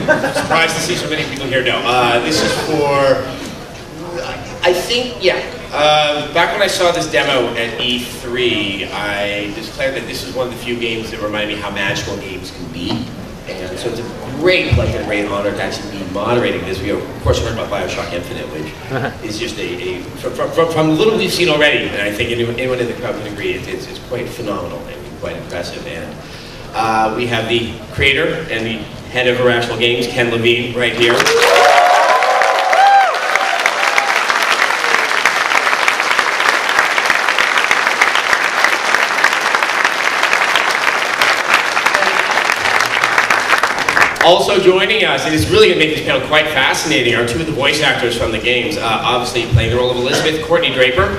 Surprised to see so many people here. No, this is for, I think, yeah. Back when I saw this demo at E3, I declared that this is one of the few games that remind me how magical games can be. And so it's a great pleasure and great honor to actually be moderating this. We, of course, heard about BioShock Infinite, which is just from the little we've seen already, and I think anyone in the crowd can agree, it's quite phenomenal and quite impressive. And we have the creator and the head of Irrational Games, Ken Levine, right here. Also joining us, and it's really going to make this panel quite fascinating, are two of the voice actors from the games. Obviously playing the role of Elizabeth, Courtnee Draper.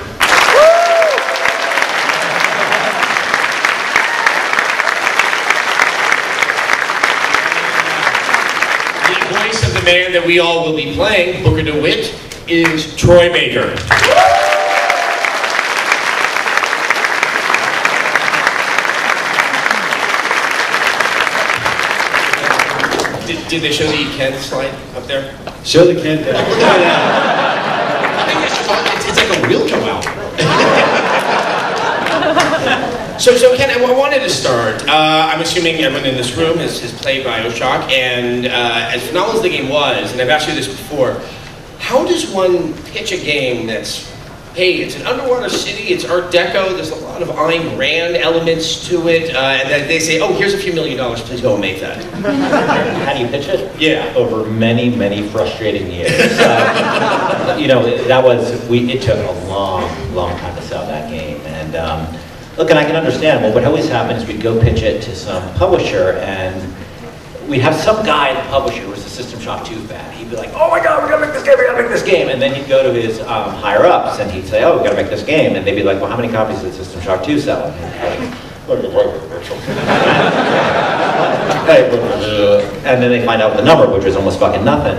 The voice of the man that we all will be playing, Booker DeWitt, is Troy Baker. Did they show the Ken slide up there? Show the Ken down. I think it's like a real come out. So Ken, I wanted to start. I'm assuming everyone in this room has played BioShock, and as phenomenal as the game was, and I've asked you this before, how does one pitch a game that's, hey, it's an underwater city, it's Art Deco, there's a lot of Ayn Rand elements to it, and then they say, oh, here's a few $1 million, please go and make that. How do you pitch it? Yeah. Over many, many frustrating years. You know, it took a long time to sell that game. And look, and I can understand, well, what always happens is we'd go pitch it to some publisher, and we'd have some guy at the publisher who was a System Shock 2 fan. He'd be like, oh my God, we're gonna make this game, we're gonna make this game. And then he'd go to his higher ups and he'd say, oh, we're gonna make this game. And they'd be like, well, how many copies did System Shock 2 sell? And then they find out the number, which was almost fucking nothing.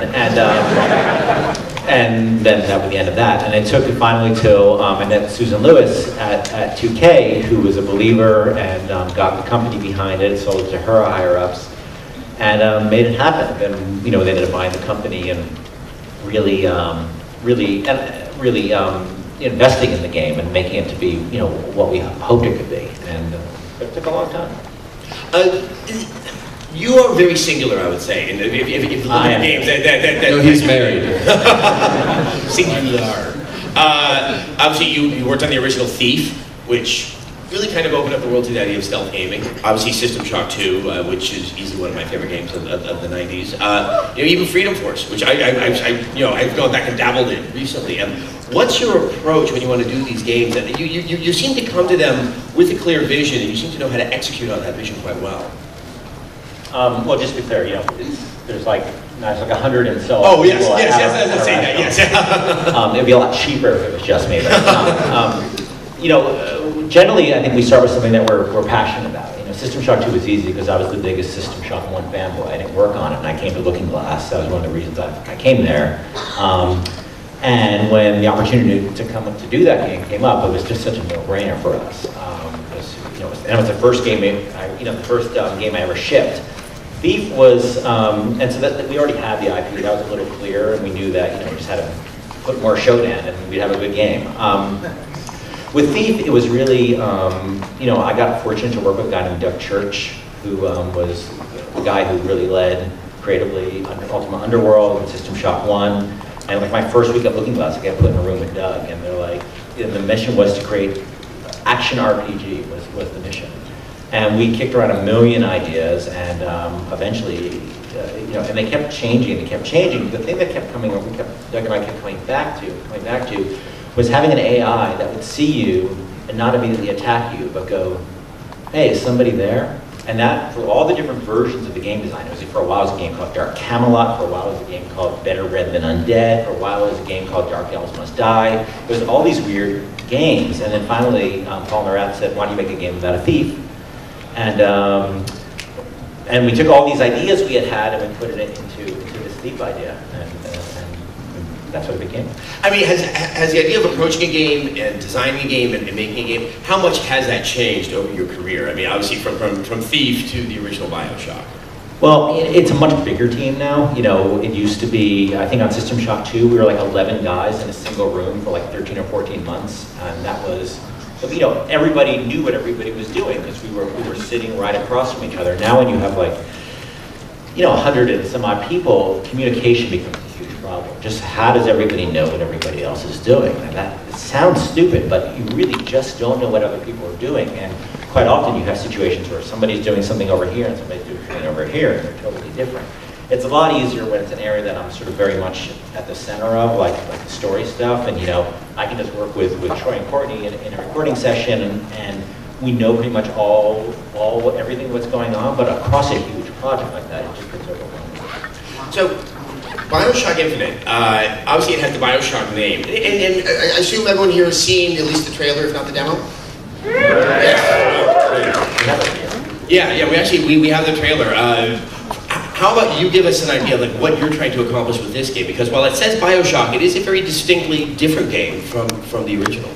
And then that was the end of that. And it took it finally till I met Susan Lewis at 2K, who was a believer and got the company behind it, sold it to her higher ups. And made it happen. And you know, they ended up buying the company and really investing in the game and making it to be, you know, what we hoped it could be. And it took a long time. You are very singular, I would say. And if you look at the games, no, he's married. Singular. Obviously, you worked on the original Thief, which really kind of opened up the world to the idea of stealth gaming. Obviously, System Shock 2, which is easily one of my favorite games of the 90s. You know, even Freedom Force, which I've gone back and dabbled in recently. What's your approach when you want to do these games? And you seem to come to them with a clear vision, and you seem to know how to execute on that vision quite well. Well, just to be clear, you know, there's like 100 and so. Oh yes, let's say that. Yes. It'd be a lot cheaper if it was just me. But, you know, generally, I think we start with something that we're passionate about. You know, System Shock 2 was easy because I was the biggest System Shock 1 fanboy. I didn't work on it, and I came to Looking Glass. That was one of the reasons I came there. And when the opportunity to come up to do that game came up, it was just such a no-brainer for us. You know, and it was the first game, game I ever shipped. Thief was, and so that we already had the IP. That was a little clear, and we knew that, you know, we just had to put more Shodan, and we'd have a good game. With Thief, it was really, you know, I got fortunate to work with a guy named Doug Church, who was the guy who really led creatively Ultima Underworld and System Shock 1. And like my first week at Looking Glass, I got put in a room with Doug, and they're like, and the mission was to create action RPG was the mission. And we kicked around a million ideas, and eventually, you know, and they kept changing. The thing that kept coming, Doug and I kept coming back to, was having an AI that would see you and not immediately attack you, but go, hey, is somebody there? And that, for all the different versions of the game design, for a while it was a game called Dark Camelot, for a while it was a game called Better Red Than Undead, for a while it was a game called Dark Elves Must Die. It was all these weird games, and then finally Paul Neurath said, why don't you make a game about a thief? And we took all these ideas we had and we put it into this thief idea, and that's what it became. I mean, has the idea of approaching a game and designing a game and making a game, how much has that changed over your career? I mean, obviously from Thief to the original BioShock. Well, it's a much bigger team now. You know, it used to be, I think on System Shock 2, we were like 11 guys in a single room for like 13 or 14 months. And that was, you know, everybody knew what everybody was doing because we were sitting right across from each other. Now when you have like, you know, 100 and some odd people, communication becomes a huge problem. Just how does everybody know what everybody else is doing? And that, it sounds stupid, but you really just don't know what other people are doing. And quite often you have situations where somebody's doing something over here and somebody's doing something over here, and they're totally different. It's a lot easier when it's an area that I'm sort of very much at the center of, like the story stuff, and you know, I can just work with Troy and Courtney in a recording session, and we know pretty much everything that's going on, but across a huge project like that, it just gets overwhelming. So, BioShock Infinite, obviously it has the BioShock name, and I assume everyone here has seen at least the trailer, if not the demo? Yeah, we have the trailer. How about you give us an idea of like what you're trying to accomplish with this game? Because while it says BioShock, it is a very distinctly different game from the original.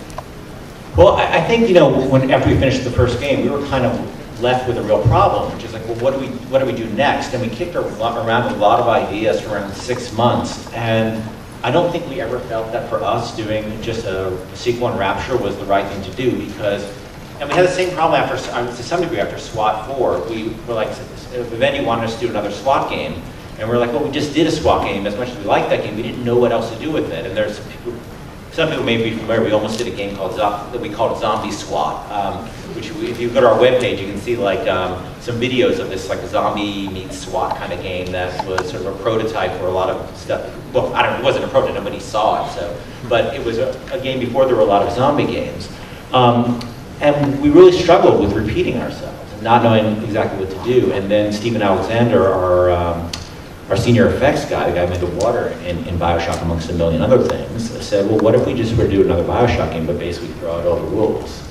Well, I think, you know, after we finished the first game, we were kind of left with a real problem, which is like, well, what do we do next? And we kicked around a lot of ideas for around 6 months, and I don't think we ever felt that for us doing just a sequel and Rapture was the right thing to do, because, and we had the same problem after, to some degree, after SWAT 4. We were like, the venue wanted us to do another SWAT game, and we're like, well, we just did a SWAT game. As much as we liked that game, we didn't know what else to do with it. And there's some people may be familiar, we almost did a game called that we called Zombie SWAT, which if you go to our webpage, you can see like some videos of this like zombie meets SWAT kind of game that was sort of a prototype for a lot of stuff. Well, it wasn't a prototype, nobody saw it, so, but it was a game before there were a lot of zombie games. And we really struggled with repeating ourselves and not knowing exactly what to do. And then Stephen Alexander, our senior effects guy, the guy who made the water in BioShock amongst a million other things, said, well, what if we just were to do another BioShock game, but basically throw out all the rules?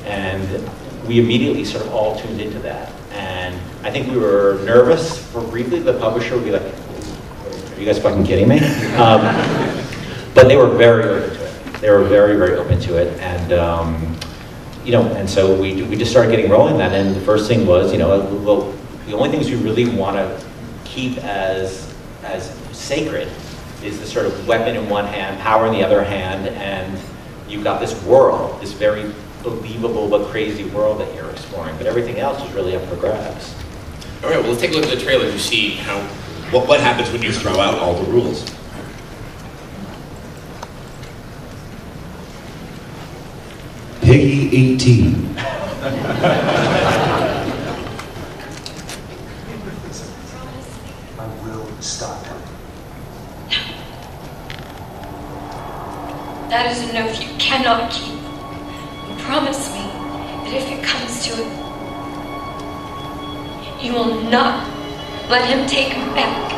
And we immediately sort of all tuned into that. And I think we were nervous for briefly. The publisher would be like, are you guys fucking kidding me? But they were very open to it. They were very, very open to it. And, you know, and so we just started getting rolling then. And the first thing was, you know, well, the only things we really want to keep as sacred is the sort of weapon in one hand, power in the other hand, and you've got this world, this very believable but crazy world that you're exploring. But everything else is really up for grabs. All right, well, let's take a look at the trailer to see what happens when you throw out all the rules. Peggy 18. Stop him. That is an oath you cannot keep. You promise me that if it comes to it, you will not let him take him back.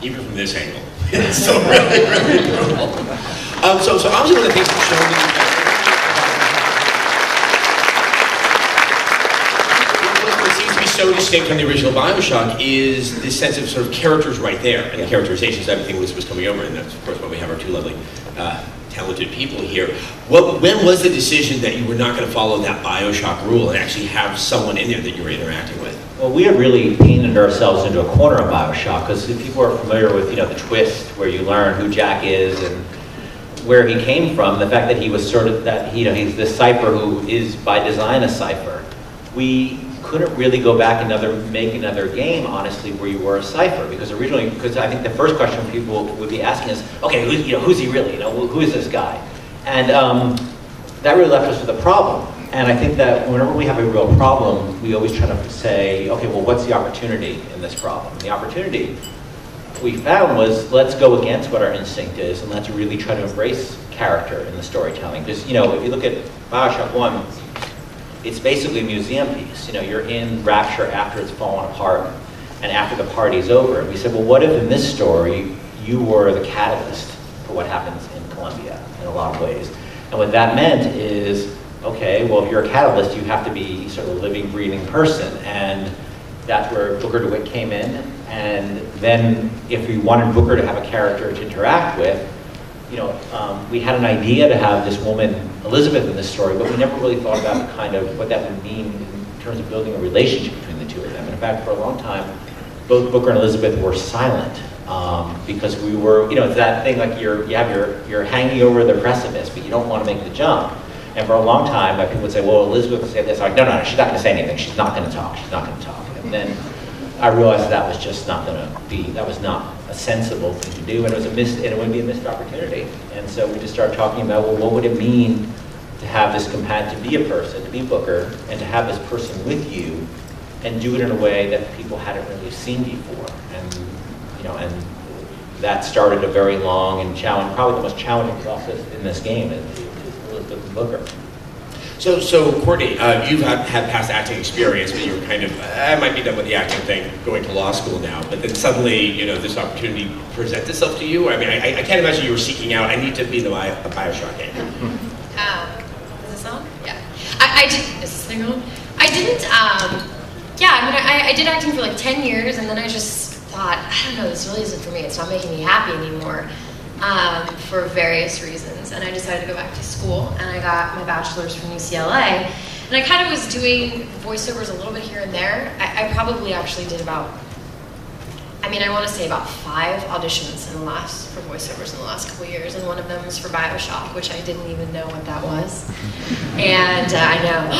Even from this angle, it's so really, really cool. So obviously one of the things that showed what seems to be so distinct from the original BioShock is this sense of sort of characters right there, and the characterizations, everything was coming over, and that's of course why we have our two lovely talented people here. When was the decision that you were not going to follow that BioShock rule and actually have someone in there that you were interacting with? Well, we had really painted ourselves into a corner of BioShock, because if people are familiar with, you know, the twist where you learn who Jack is, and where he came from, the fact that he was sort of that, you know, he's this cipher who is by design a cipher. We couldn't really go back and make another game, honestly, where you were a cipher, because originally, because I think the first question people would be asking is, okay, who's he really? You know, who is this guy? And that really left us with a problem. And I think that whenever we have a real problem, we always try to say, okay, well, what's the opportunity in this problem? And the opportunity we found was, let's go against what our instinct is, and let's really try to embrace character in the storytelling. Because, you know, if you look at BioShock 1, it's basically a museum piece. You know, you're in Rapture after it's fallen apart and after the party's over. And we said, well, what if in this story you were the catalyst for what happens in Columbia in a lot of ways? And what that meant is, okay, well, if you're a catalyst, you have to be sort of a living, breathing person. And that's where Booker DeWitt came in. And then if we wanted Booker to have a character to interact with, you know, we had an idea to have this woman, Elizabeth, in this story, but we never really thought about the kind of what that would mean in terms of building a relationship between the two of them. And in fact, for a long time, both Booker and Elizabeth were silent because we were, you know, it's that thing like you're hanging over the precipice, but you don't want to make the jump. And for a long time, people would say, well, Elizabeth would say this, like, no, she's not going to say anything. She's not going to talk. She's not going to talk. And then I realized that was just not going to be, that was not a sensible thing to do, and it would be a missed opportunity. And so we just started talking about, well, what would it mean to have this companion, to be a person, to be Booker, and to have this person with you, and do it in a way that people hadn't really seen before. And, you know, and that started a very long and challenging, probably the most challenging process in this game, is Elizabeth and Booker. So Courtney, you've had past acting experience, but you were kind of, I might be done with the acting thing, going to law school now, but then suddenly, you know, this opportunity presents itself to you. I mean, I can't imagine you were seeking out, I need to be in a BioShock game. Is this on? Yeah. I did, is this thing on? I didn't, yeah, I mean, I did acting for like 10 years, and then I just thought, I don't know, this really isn't for me. It's not making me happy anymore. For various reasons, and I decided to go back to school, and I got my bachelor's from UCLA, and I kind of was doing voiceovers a little bit here and there. I probably actually did about, I mean, I want to say about 5 auditions for voiceovers in the last couple of years, and one of them was for BioShock, which I didn't even know what that was, and I know.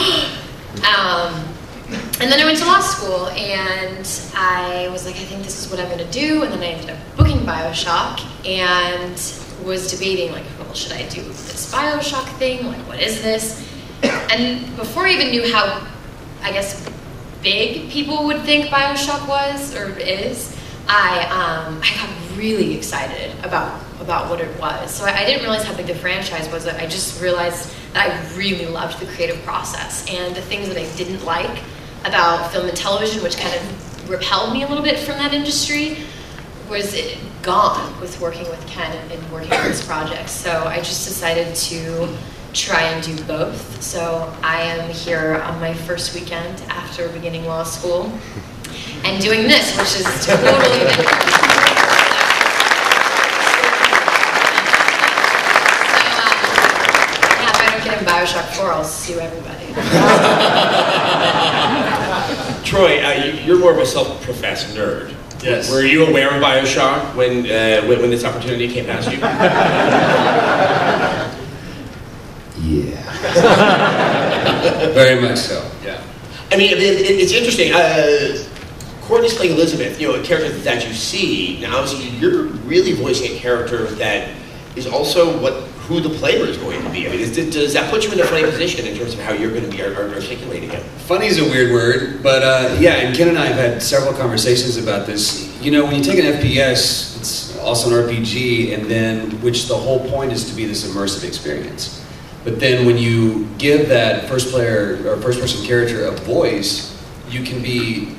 And then I went to law school, and I was like, I think this is what I'm going to do, and then I ended up booking BioShock, and was debating, like, well, should I do this BioShock thing? Like, what is this? And before I even knew how, I guess, big people would think BioShock was, or is, I got really excited about what it was. So I didn't realize how big the franchise was. I just realized that I really loved the creative process, and the things that I didn't like about film and television, which kind of repelled me a little bit from that industry, was gone with working with Ken and working on this project. So I just decided to try and do both. So I am here on my first weekend after beginning law school and doing this, which is totally different. Yeah, if I don't get in BioShock 4, I'll sue everybody. Troy, you're more of a self-professed nerd. Yes. Were you aware of BioShock when this opportunity came past you? Yeah. Very much so, yeah. I mean, it's interesting. Courtney's playing Elizabeth, you know, a character that you see. Now, obviously, you're really voicing a character that is also who the player is going to be. I mean, does that put you in a funny position in terms of how you're going to be articulating it? Funny is a weird word, but yeah, and Ken and I have had several conversations about this. You know, when you take an FPS, it's also an RPG, and then, which the whole point is to be this immersive experience. But then when you give that first person character a voice, you can be,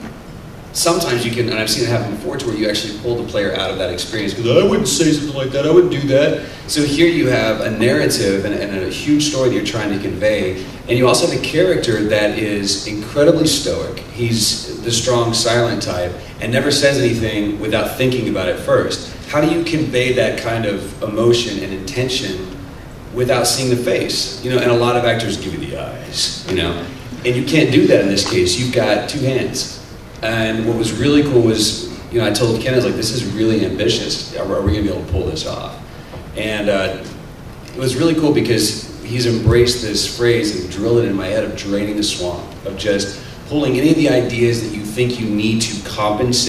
sometimes you can, and I've seen it happen before, to where you actually pull the player out of that experience, because I wouldn't say something like that, I wouldn't do that. So here you have a narrative and a huge story that you're trying to convey, and you also have a character that is incredibly stoic. He's the strong, silent type, and never says anything without thinking about it first. How do you convey that kind of emotion and intention without seeing the face? You know, and a lot of actors give you the eyes, you know, and you can't do that in this case. You've got 2 hands. And what was really cool was, you know, I told Ken, I was like, this is really ambitious. Are we going to be able to pull this off? And it was really cool because he's embraced this phrase and drilled it in my head of draining the swamp, of just pulling any of the ideas that you think you need to compensate